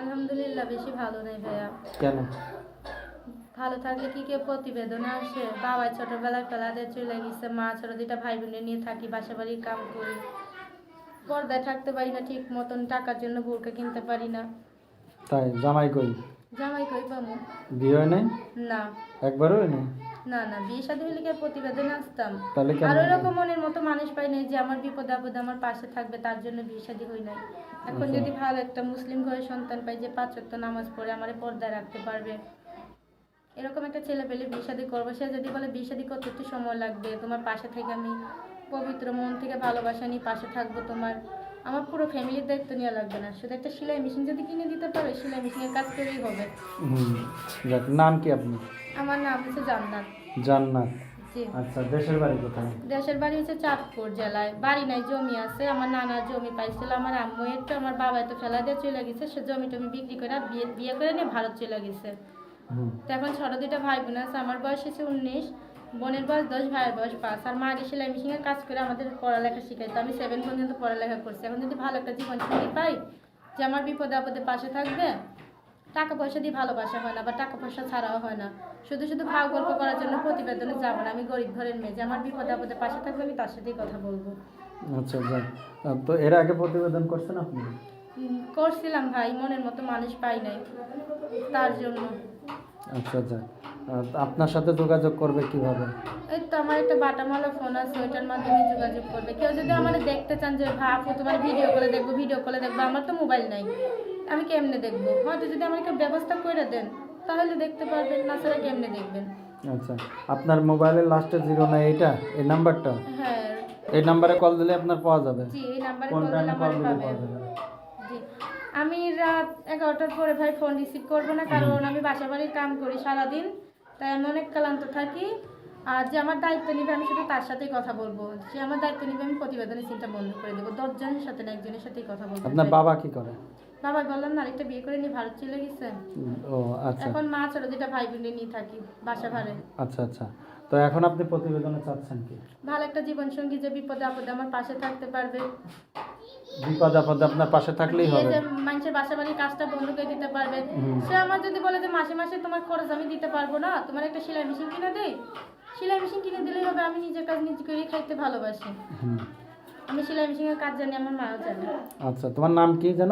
আলহামদুলিল্লাহ বেশি ভালো নেই ভাইয়া। কেন? ভালো থাকলে কি কেউ প্রতিবেদনে আসে? বাবা ছোটবেলায় ফেলা দিয়ে চলে গেছে, মা ছোট দুইটা ভাই বোনে নিয়ে থাকি, বাসা বাড়ির কাম করি, পর্দায় থাকতে পারি না ঠিক মতন, টাকার জন্য বোরকা কিনতে পারি না। তাই জামাই কই? জামাই কই পামু? বিয়ে হয় নাই? না একবারও হয় নাই? না না, বিয়ে শাদী হলে কি আর প্রতিবেদনে আসতাম? তাহলে আর কেন? ওইরকম মনের মতো মানুষ পাই নাই যে আমার বিপদে আপদে আমার পাশে থাকবে, তার জন্য বিয়ে শাদী হই নাই। এখন আচ্ছা। যদি ভালো একটা মুসলিম ঘরের সন্তান পাই যে 5 ওয়াক্ত নামাজ পড়ে আমারে পর্দায় রাখতে পারবে, এরকম একটা ছেলে পেলে বিয়ে শাদী করবো। সে যদি বলে বিয়ে শাদী করতে একটু সময় লাগবে, তোমার পাশে থেকে আমি পবিত্র মন থেকে ভালোবাসা নিয়ে পাশে থাকবো, তোমার আমার পুরো ফ্যামিলির দায়িত্ব নেওয়া লাগবে না, শুধু একটা সেলাই মেশিন যদি কিনে দিতে পারে, সেলাই মেশিনের কাজ করেই হবে। যাক, নাম কি আপনি? আমার নাম হচ্ছে জান্নাত। জান্নাত। জি। আচ্ছা, দেশের বাড়ি কোথায়? দেশের বাড়ি হচ্ছে চাঁদপুর জেলায়। বাড়ি নাই, জমি আছে। আমার নানার জমি পাইছিল, আমার আম্মু একটু, আমার বাবা তো ফেলা দিয়ে চলে গেছে, সে জমি টমি বিক্রি করে বিয়ে বিয়ে করে নিয়ে ভারত চলে গেছে। তো এখন ছোট দুইটা ভাই বোন আছে, আমার বয়স হচ্ছে 19, বোনের বয়স 10, ভাইয়ের বয়স 5। আর মা আগে সেলাই মেশিনের কাজ করে আমাদের পড়ালেখা শিখাইতো, আমি 7 পর্যন্ত পড়ালেখা করছি। এখন যদি ভালো একটা জীবন সঙ্গী পাই যে আমার বিপদে আপদে পাশে থাকবে, টাকা পয়সা দিয়ে ভালোবাসা হয় না, বা টাকা পয়সা ছাড়াও হয় না, শুধু শুধু ভাও গল্প করার জন্য প্রতিবেদনে যাবো না। আমি গরিব ঘরের মেয়ে, যে আমার বিপদে আপদে পাশে থাকবে, আমি তার সাথেই কথা বলবো। আচ্ছা, যাক। তো এর আগে প্রতিবেদন করছেন আপনি? করছিলাম ভাই, মনের মতো মানুষ পাই নাই, তার জন্য। আচ্ছা, যাক। আপনার সাথে যোগাযোগ করবে কিভাবে? এই তো আমার একটা বাটামালা ফোন আছে, ওইটার মাধ্যমে যোগাযোগ করবে। কেউ যদি আমার দেখতে চান যে আপু তোমার ভিডিও কলে দেখবো, আমার তো মোবাইল নাই, আমি কেমনে দেখবো? হয়তো যদি আমার কেউ ব্যবস্থা করে দেন তাহলে দেখতে পারবেন, না ছাড়া কেমনে দেখবেন? আচ্ছা, আপনার মোবাইলের লাস্টে 09 এইটা, এই নাম্বারটা? হ্যাঁ। এই নাম্বারে কল দিলে আপনার পাওয়া যাবে? জি, এই নাম্বারে কোন কল দিলে টাইমে আমার কল দিলে পাবেন। পাওয়া যাবে? জি, আমি রাত 11টার পরে ভাই ফোন রিসিভ করবো না, কারণ আমি বাসা বাড়ির কাম করি সারাদিন, তাই আমি অনেক ক্লান্ত থাকি। আর যে আমার দায়িত্ব নিবে আমি শুধু তার সাথেই কথা বলবো, যে আমার দায়িত্ব নিবে আমি প্রতিবেদনের চিন্তা বন্ধ করে দেবো। 10 জনের সাথে না, একজনের সাথেই কথা বলবো। আপনার বাবা কি করে? বাবা বললাম না, আরেকটা বিয়ে করে নিয়ে ভারত চলে গেছে। ও আচ্ছা। এখন মা ছোট দুটা ভাই বোনে নিয়ে থাকি বাসা ভাড়ে। আচ্ছা, আচ্ছা। তো এখন আপনি প্রতিবেদনে চাচ্ছেন কি? ভালো একটা জীবন সঙ্গী, যে বিপদে আপদে আমার পাশে থাকতে পারবে, বিপদ আপদে আপনার পাশে থাকলেই দিয়ে হবে। যে মানুষের বাসা বাড়ির কাজটা বন্ধ করে দিতে পারবে। সে আমার যদি বলে যে মাসে মাসে তোমার খরচ আমি দিতে পারবো না, তোমার একটা সেলাই মেশিন কিনে দেই, সেলাই মেশিন কিনে দিলেই হবে। আমি নিজের কাজ নিজে করেই খাইতে ভালোবাসি, আমি সেলাই মেশিনের কাজ জানি, আমার মাও জানে। আচ্ছা, তোমার নাম কি যেন?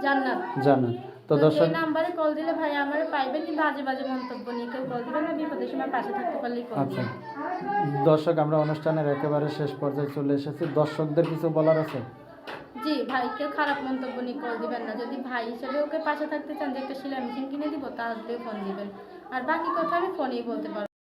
জান্নাত। জান্নাত। তো তো দর্শক, এই নাম্বারে কল দিলে ভাই আমারে পাইবেন, কিন্তু আজে বাজে মন্তব্য নিয়ে কেউ কল দিবেন না, বিপদের সময় পাশে থাকতে পারলেই কল আচ্ছা দিবেন। দর্শক, আমরা অনুষ্ঠানের একেবারে শেষ পর্যায়ে চলে এসেছি। দর্শকদের কিছু বলার আছে? জি ভাই, কেউ খারাপ মন্তব্য নিয়ে কল দিবেন না। যদি ভাই হিসেবে ওকে পাশে থাকতে চান, যে একটা সেলাই মেশিন কিনে দিব, তাহলে ফোন দিবেন। আর বাকি কথা আমি ফোনেই বলতে পারবো।